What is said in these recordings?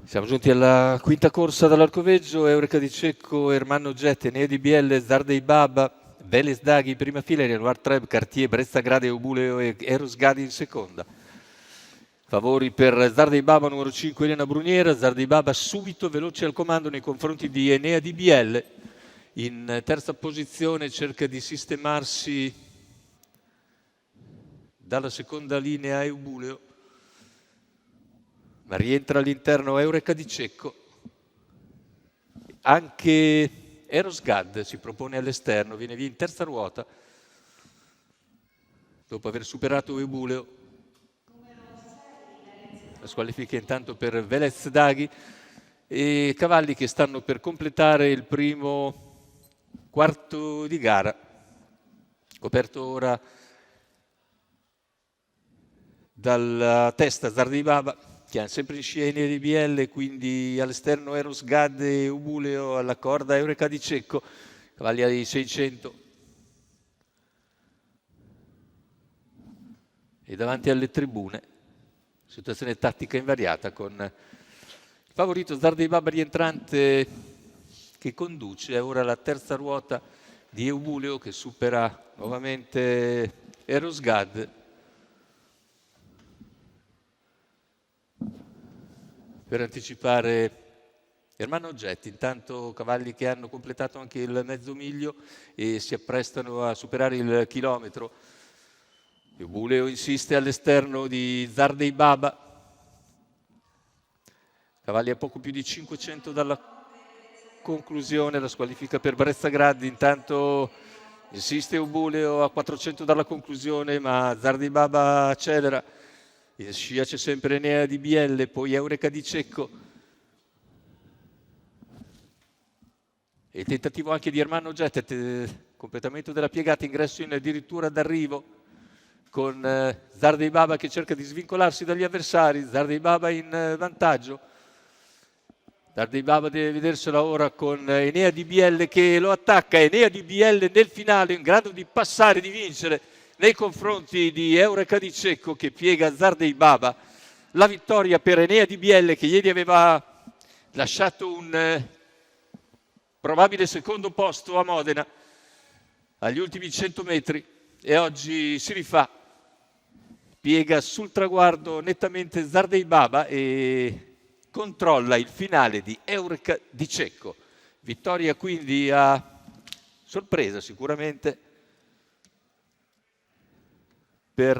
Siamo giunti alla quinta corsa dall'Arcoveggio, Eureka Di Cecco, Ermanno Jet, Enea Di Bielle, Zardej Baba, Veles Daghi in prima fila, Renoir Treb, Cartier, Brezza Grade, Eubuleo e Eros Gadi in seconda. Favori per Zardej Baba, numero 5 Elena Bruniera, Zardej Baba subito veloce al comando nei confronti di Enea Di Bielle. In terza posizione cerca di sistemarsi dalla seconda linea Eubuleo, ma rientra all'interno Eureka Di Cecco. Anche Eros Gad si propone all'esterno, viene via in terza ruota dopo aver superato Eubuleo. La squalifica intanto per Velez Daghi e cavalli che stanno per completare il primo quarto di gara, coperto ora dalla testa Zardej Baba, che ha sempre in scia Enea Di Bielle, quindi all'esterno Eros Gad e Eubuleo, alla corda Eureka Di Cecco, cavalli ai 600. E davanti alle tribune, situazione tattica invariata con il favorito Zardej Baba rientrante che conduce ora la terza ruota di Eubuleo, che supera nuovamente Eros Gad. Per anticipare Ermanno Jet, intanto cavalli che hanno completato anche il mezzo miglio e si apprestano a superare il chilometro. Eubuleo insiste all'esterno di Zardej Baba, cavalli a poco più di 500 dalla conclusione, la squalifica per Brezza Grade, intanto insiste Eubuleo a 400 dalla conclusione, ma Zardej Baba accelera. In scia c'è sempre Enea Di Bielle, poi Eureka Di Cecco. E il tentativo anche di Ermanno Jet, completamento della piegata, ingresso in addirittura d'arrivo con Zardej Baba che cerca di svincolarsi dagli avversari. Zardej Baba in vantaggio. Zardej Baba deve vedersela ora con Enea Di Bielle che lo attacca. Enea Di Bielle nel finale in grado di passare, di vincere nei confronti di Eureka Di Cecco che piega Zardej Baba. La vittoria per Enea Di Bielle che ieri aveva lasciato un probabile secondo posto a Modena agli ultimi 100 metri e oggi si rifà, piega sul traguardo nettamente Zardej Baba e controlla il finale di Eureka Di Cecco. Vittoria quindi a sorpresa sicuramente per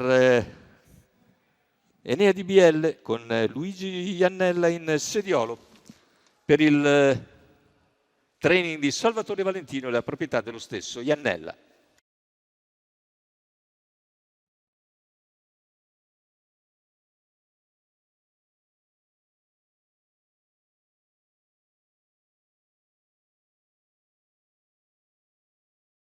Enea Di Bielle, con Luigi Iannella in sediolo per il training di Salvatore Valentino e la proprietà dello stesso Iannella.